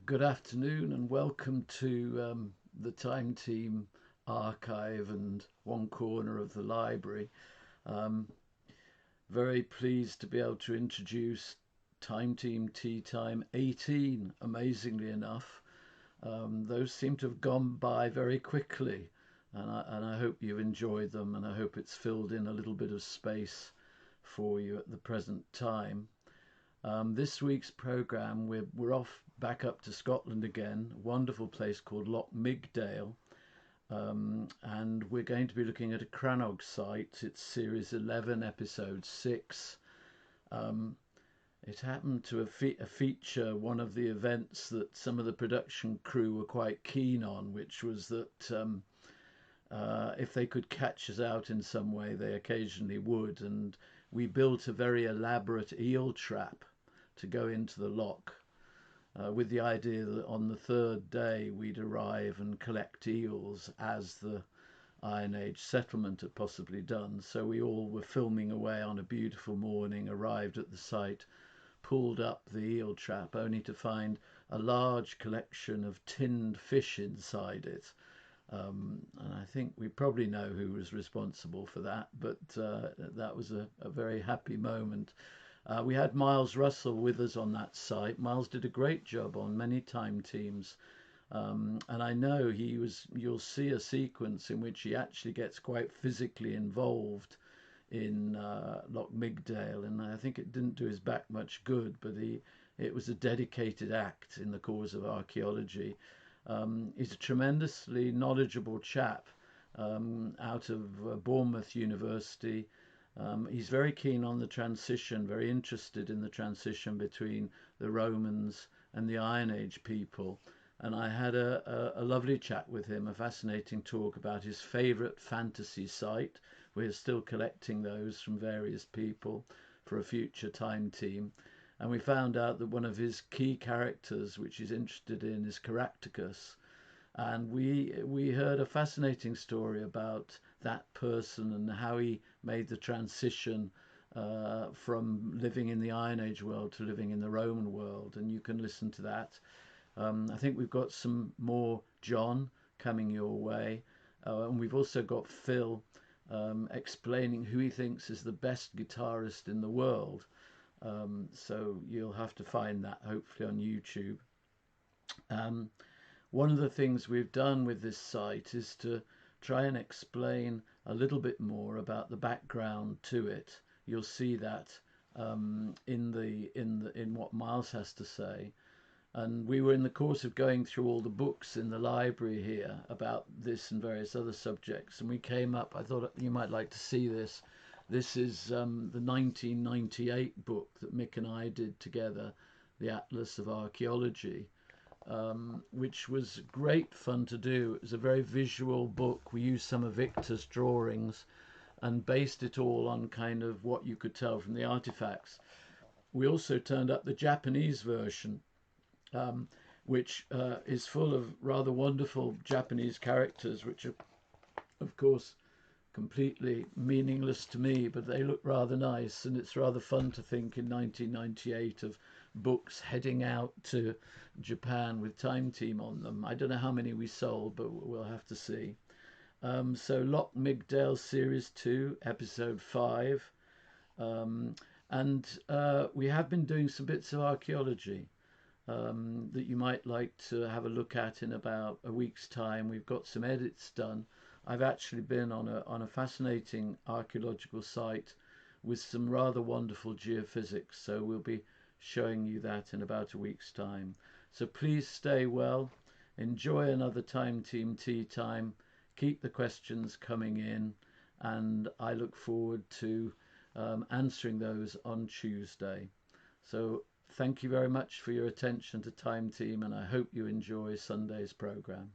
Good afternoon and welcome to the Time Team archive and one corner of the library. Um, Very pleased to be able to introduce Time Team Tea Time 18, amazingly enough. Those seem to have gone by very quickly, and I hope you enjoyed them, and I hope it's filled in a little bit of space for you at the present time. This week's programme, we're off back up to Scotland again, a wonderful place called Loch Migdale, and we're going to be looking at a Crannog site. It's series 11, episode 6. Um, it happened to feature one of the events that some of the production crew were quite keen on, which was that if they could catch us out in some way, they occasionally would. And we built a very elaborate eel trap to go into the loch, with the idea that on the third day we'd arrive and collect eels as the Iron Age settlement had possibly done. So we all were filming away on a beautiful morning, arrived at the site, pulled up the eel trap, only to find a large collection of tinned fish inside it. And I think we probably know who was responsible for that, but that was a very happy moment. We had Miles Russell with us on that site. Miles did a great job on many time teams. And I know you'll see a sequence in which he actually gets quite physically involved in Loch Migdale. And I think it didn't do his back much good, but it was a dedicated act in the cause of archaeology. He's a tremendously knowledgeable chap out of Bournemouth University. He's very keen on the transition, very interested in the transition between the Romans and the Iron Age people. And I had a lovely chat with him, a fascinating talk about his favourite fantasy site. We're still collecting those from various people for a future time team. And we found out that one of his key characters, which he's interested in, is Caractacus. And we heard a fascinating story about that person and how he made the transition from living in the Iron Age world to living in the Roman world. And you can listen to that. I think we've got some more John coming your way. And we've also got Phil explaining who he thinks is the best guitarist in the world. So you'll have to find that hopefully on YouTube. Um, One of the things we've done with this site is to try and explain a little bit more about the background to it. You'll see that in what Miles has to say. And we were in the course of going through all the books in the library here about this and various other subjects, and we came up. I thought you might like to see this. This is the 1998 book that Mick and I did together, the Atlas of Archaeology, which was great fun to do. It was a very visual book. We used some of Victor's drawings and based it all on kind of what you could tell from the artifacts. We also turned up the Japanese version, which is full of rather wonderful Japanese characters, which are, of course, completely meaningless to me, but they look rather nice, and it's rather fun to think in 1998 of books heading out to Japan with Time Team on them. I don't know how many we sold, but we'll have to see. So Loch Migdale Series 2, Episode 5. And we have been doing some bits of archaeology that you might like to have a look at in about a week's time. We've got some edits done. I've actually been on a fascinating archaeological site with some rather wonderful geophysics, so we'll be showing you that in about a week's time. So please stay well, enjoy another Time Team Tea Time, keep the questions coming in, and I look forward to answering those on Tuesday. So thank you very much for your attention to Time Team, and I hope you enjoy Sunday's programme.